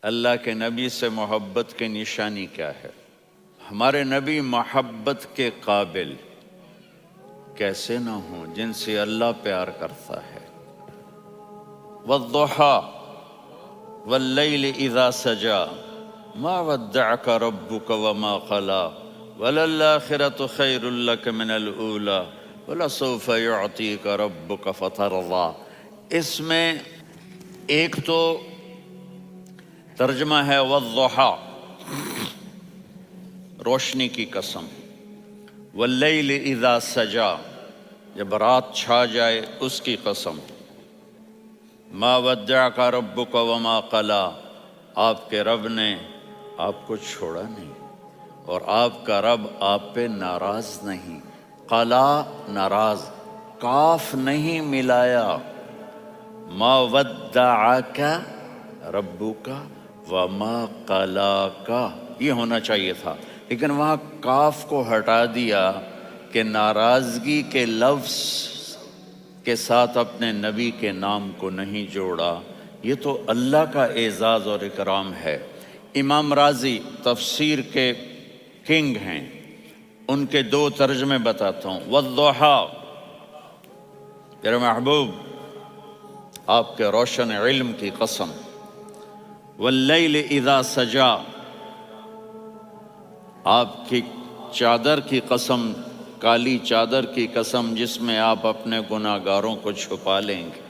اللہ کے نبی سے محبت کی نشانی کیا ہے؟ ہمارے نبی محبت کے قابل کیسے نہ ہوں جن سے اللہ پیار کرتا ہے۔ والضحیٰ واللیل اذا سجا ما ودعک ربک وما قلی وللآخرۃ خیر لک من الاولی ولسوف یعطیک ربک فترضی۔ اس میں ایک تو ترجمہ ہے والضحیٰ، روشنی کی قسم، واللیل اذا سجا، جب رات چھا جائے اس کی قسم، ما ودعک ربک وما قلی، آپ کے رب نے آپ کو چھوڑا نہیں اور آپ کا رب آپ پہ ناراض نہیں۔ قلا ناراض، کاف نہیں ملایا، ما ودعک ربک وما قلاک یہ ہونا چاہیے تھا، لیکن وہاں کاف کو ہٹا دیا کہ ناراضگی کے لفظ کے ساتھ اپنے نبی کے نام کو نہیں جوڑا۔ یہ تو اللہ کا اعزاز اور اکرام ہے۔ امام راضی تفسیر کے کنگ ہیں، ان کے دو ترجمے بتاتا ہوں۔ والضحیٰ، میرے محبوب آپ کے روشن علم کی قسم، واللیل اذا سجا، آپ کی چادر کی قسم، کالی چادر کی قسم جس میں آپ اپنے گناہ گاروں کو چھپا لیں گے۔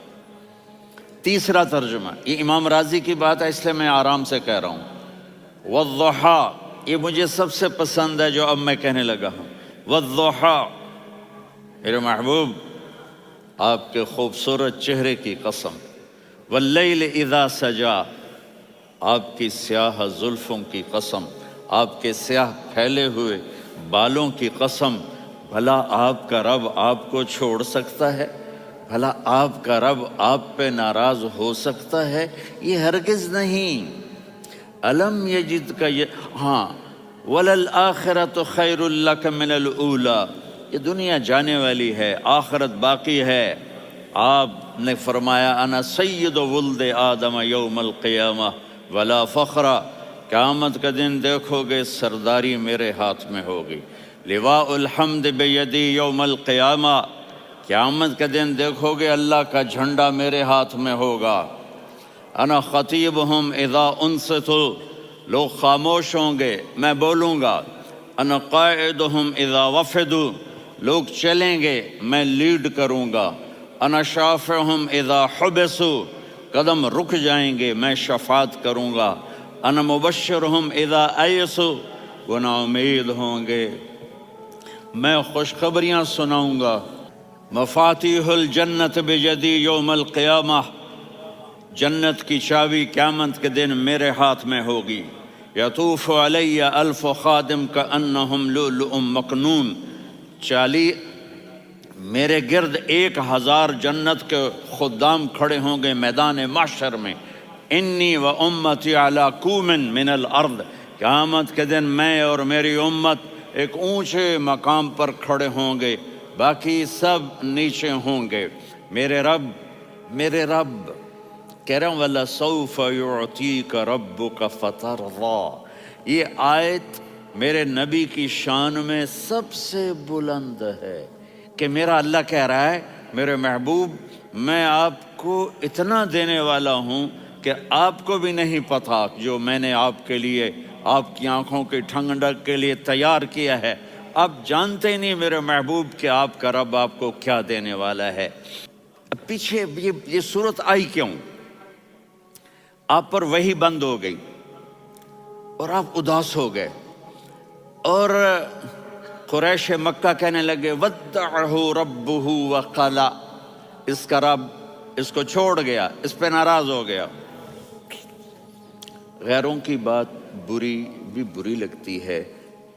تیسرا ترجمہ، یہ امام راضی کی بات ہے اس لیے میں آرام سے کہہ رہا ہوں۔ والضحیٰ، یہ مجھے سب سے پسند ہے جو اب میں کہنے لگا ہوں۔ والضحیٰ، میرے محبوب آپ کے خوبصورت چہرے کی قسم، واللیل اذا سجا، آپ کی سیاہ زلفوں کی قسم، آپ کے سیاہ پھیلے ہوئے بالوں کی قسم۔ بھلا آپ کا رب آپ کو چھوڑ سکتا ہے؟ بھلا آپ کا رب آپ پہ ناراض ہو سکتا ہے؟ یہ ہرگز نہیں۔ الم یجد کا ہاں، وللآخرۃ خیر لک من الاولی، یہ دنیا جانے والی ہے، آخرت باقی ہے۔ آپ نے فرمایا انا سید ولد آدم یوم القیامہ ولا فخر، قیامت کا دن دیکھو گے سرداری میرے ہاتھ میں ہوگی۔ لواء الحمد بیدی یوم القیامہ، قیامت کا دن دیکھو گے اللہ کا جھنڈا میرے ہاتھ میں ہوگا۔ انا خطیبہم اذا انصتوا، لوگ خاموش ہوں گے میں بولوں گا۔ انا قائدہم اذا وفدوا، لوگ چلیں گے میں لیڈ کروں گا۔ انا شافعہم اذا حبسوا، قدم رک جائیں گے میں شفاعت کروں گا۔ انا مبشرہم اذا ایسوا، وہ نا امید ہوں گے میں خوشخبریاں سناؤں گا۔ مفاتیح الجنت بیدی یوم القیامہ، جنت کی چابی قیامت کے دن میرے ہاتھ میں ہوگی۔ یطوف علی الف خادم کانہم لؤلؤ مکنون، میرے گرد 1000 جنت کے خدام کھڑے ہوں گے میدان محشر میں۔ انی و امتی علی کومن من الارض، قیامت کے دن میں اور میری امت ایک اونچے مقام پر کھڑے ہوں گے، باقی سب نیچے ہوں گے۔ میرے رب کہہ رہا ہوں وَلَسَوْفَ يُعْطِيكَ رَبُّكَ فَتَرْضَىٰ، یہ آیت میرے نبی کی شان میں سب سے بلند ہے کہ میرا اللہ کہہ رہا ہے میرے محبوب میں آپ کو اتنا دینے والا ہوں کہ آپ کو بھی نہیں پتا جو میں نے آپ کے لیے، آپ کی آنکھوں کی ٹھنڈک کے لیے تیار کیا ہے۔ آپ جانتے ہی نہیں میرے محبوب کہ آپ کا رب آپ کو کیا دینے والا ہے۔ اب پیچھے یہ صورت آئی کیوں؟ آپ پر وحی بند ہو گئی اور آپ اداس ہو گئے، اور قریش مکہ کہنے لگے ودعہ ربہ وقلا، اس کا رب اس کو چھوڑ گیا، اس پہ ناراض ہو گیا۔ غیروں کی بات بھی بری لگتی ہے،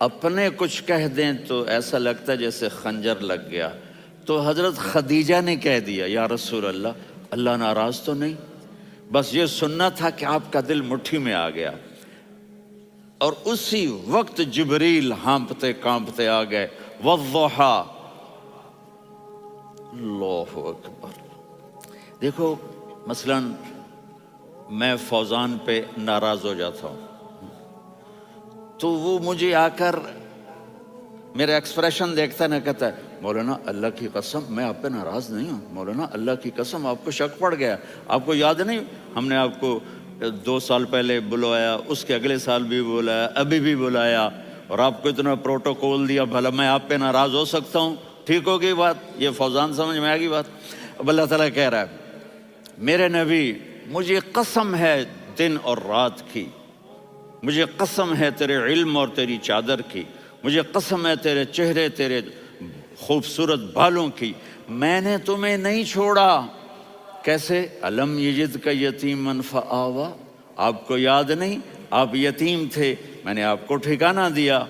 اپنے کچھ کہہ دیں تو ایسا لگتا ہے جیسے خنجر لگ گیا۔ تو حضرت خدیجہ نے کہہ دیا یا رسول اللہ، اللہ ناراض تو نہیں؟ بس یہ سننا تھا کہ آپ کا دل مٹھی میں آ گیا۔ اور اسی وقت جبریل ہانپتے کانپتے آ گئے۔ والضحیٰ، اللہ اکبر۔ دیکھو مثلاً میں فوزان پہ ناراض ہو جاتا ہوں تو وہ مجھے آ کر میرا ایکسپریشن دیکھتا ہے نا، کہتا ہے مولانا اللہ کی قسم میں آپ پہ ناراض نہیں ہوں، مولانا اللہ کی قسم آپ کو شک پڑ گیا، آپ کو یاد نہیں ہم نے آپ کو 2 سال پہلے بلوایا، اس کے اگلے سال بھی بلایا، ابھی بھی بلایا، اور آپ کو اتنا پروٹوکول دیا، بھلا میں آپ پہ ناراض ہو سکتا ہوں؟ ٹھیک ہوگی بات، یہ فوزان سمجھ میں آ گئی بات۔ اب اللہ تعالیٰ کہہ رہا ہے میرے نبی مجھے قسم ہے دن اور رات کی، مجھے قسم ہے تیرے علم اور تیری چادر کی، مجھے قسم ہے تیرے چہرے، تیرے خوبصورت بالوں کی، میں نے تمہیں نہیں چھوڑا۔ کیسے؟ الم یجد کا یتیمن فآوا، آپ کو یاد نہیں آپ یتیم تھے، میں نے آپ کو ٹھکانہ دیا۔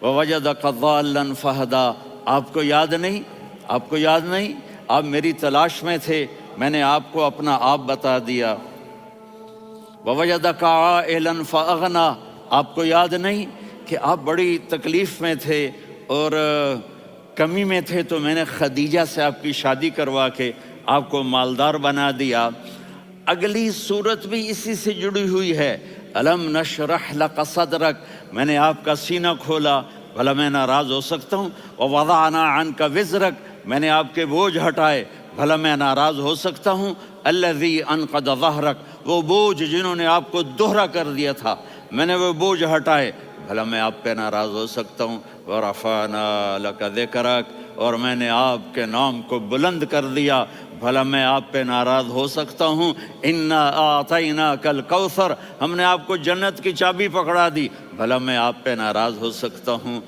ووجدک ضالا فہدا، آپ کو یاد نہیں، آپ کو یاد نہیں آپ میری تلاش میں تھے، میں نے آپ کو اپنا آپ بتا دیا۔ ووجدک عائلا فاغنا، آپ کو یاد نہیں کہ آپ بڑی تکلیف میں تھے اور کمی میں تھے، تو میں نے خدیجہ سے آپ کی شادی کروا کے آپ کو مالدار بنا دیا۔ اگلی صورت بھی اسی سے جڑی ہوئی ہے، الم نشرح لک صدرک، میں نے آپ کا سینہ کھولا، بھلا میں ناراض ہو سکتا ہوں؟ ووضعنا عنک وزرک، میں نے آپ کے بوجھ ہٹائے، بھلا میں ناراض ہو سکتا ہوں؟ الذی انقض ظہرک، وہ بوجھ جنہوں نے آپ کو دوہرا کر دیا تھا، میں نے وہ بوجھ ہٹائے، بھلا میں آپ پہ ناراض ہو سکتا ہوں؟ ورفعنا لک ذکرک، اور میں نے آپ کے نام کو بلند کر دیا، بھلا میں آپ پہ ناراض ہو سکتا ہوں؟ انا اعطیناک الکوثر، ہم نے آپ کو جنت کی چابی پکڑا دی، بھلا میں آپ پہ ناراض ہو سکتا ہوں؟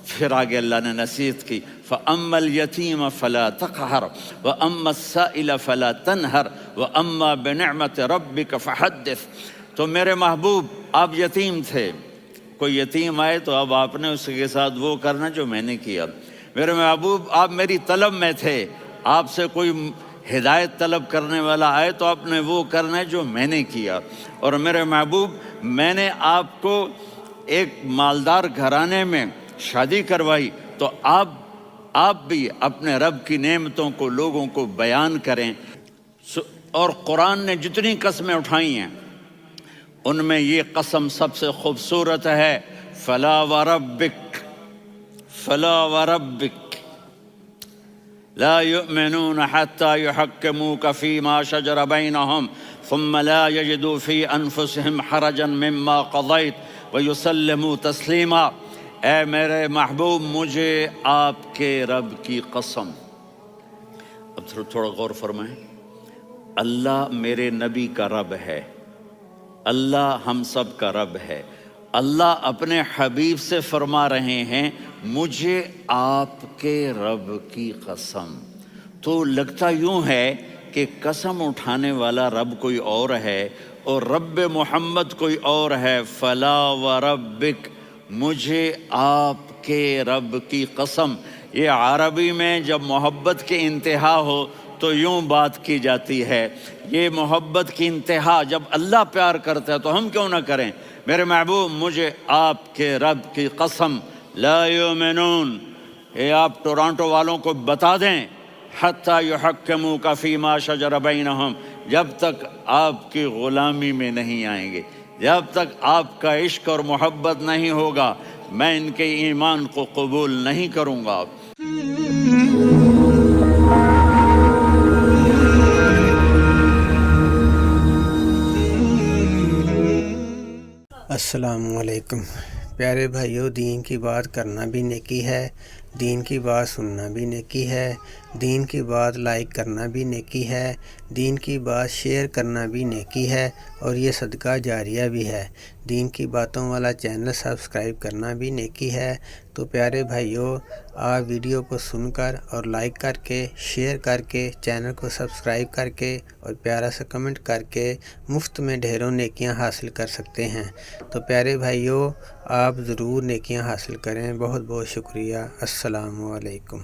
پھر آگے اللہ نے نصیحت کی، فَأَمَّا الْيَتِيمَ فَلَا تَقْهَرْ وَأَمَّا السَّائِلَ فَلَا تَنْهَرْ وَأَمَّا بِنِعْمَةِ رَبِّكَ فَحَدِّثْ۔ تو میرے محبوب آپ یتیم تھے، کوئی یتیم آئے تو اب آپ نے اس کے ساتھ وہ کرنا جو میں نے کیا۔ میرے محبوب آپ میری طلب میں تھے، آپ سے کوئی ہدایت طلب کرنے والا آئے تو آپ نے وہ کرنا ہے جو میں نے کیا۔ اور میرے محبوب میں نے آپ کو ایک مالدار گھرانے میں شادی کروائی، تو آپ بھی اپنے رب کی نعمتوں کو لوگوں کو بیان کریں۔ اور قرآن نے جتنی قسمیں اٹھائی ہیں ان میں یہ قسم سب سے خوبصورت ہے، فلا وربک، فلا وربک لا يؤمنون حتى يحكموك فيما شجر بينهم ثم لا يجدوا في انفسهم حرجا مما قضيت ويسلموا تسلیما۔ اے میرے محبوب مجھے آپ کے رب کی قسم، اب تھوڑا غور فرمائیں، اللہ میرے نبی کا رب ہے، اللہ ہم سب کا رب ہے، اللہ اپنے حبیب سے فرما رہے ہیں مجھے آپ کے رب کی قسم۔ تو لگتا یوں ہے کہ قسم اٹھانے والا رب کوئی اور ہے اور رب محمد کوئی اور ہے۔ فلا وربک، مجھے آپ کے رب کی قسم۔ یہ عربی میں جب محبت کی انتہا ہو تو یوں بات کی جاتی ہے، یہ محبت کی انتہا جب اللہ پیار کرتا ہے تو ہم کیوں نہ کریں؟ میرے محبوب مجھے آپ کے رب کی قسم، لا یؤمنون، یہ آپ ٹورانٹو والوں کو بتا دیں، حتی یحکموک فیما شجر بینہم، جب تک آپ کی غلامی میں نہیں آئیں گے، جب تک آپ کا عشق اور محبت نہیں ہوگا، میں ان کے ایمان کو قبول نہیں کروں گا۔ السلام علیکم پیارے بھائیوں، دین کی بات کرنا بھی نیکی ہے، دین کی بات سننا بھی نیکی ہے، دین کی بات لائک کرنا بھی نیکی ہے، دین کی بات شیئر کرنا بھی نیکی ہے، اور یہ صدقہ جاریہ بھی ہے۔ دین کی باتوں والا چینل سبسکرائب کرنا بھی نیکی ہے۔ تو پیارے بھائیوں، آپ ویڈیو کو سن کر اور لائک کر کے، شیئر کر کے، چینل کو سبسکرائب کر کے اور پیارا سا کمنٹ کر کے مفت میں ڈھیروں نیکیاں حاصل کر سکتے ہیں۔ تو پیارے بھائیوں، آپ ضرور نیکیاں حاصل کریں۔ بہت بہت شکریہ۔ السلام علیکم۔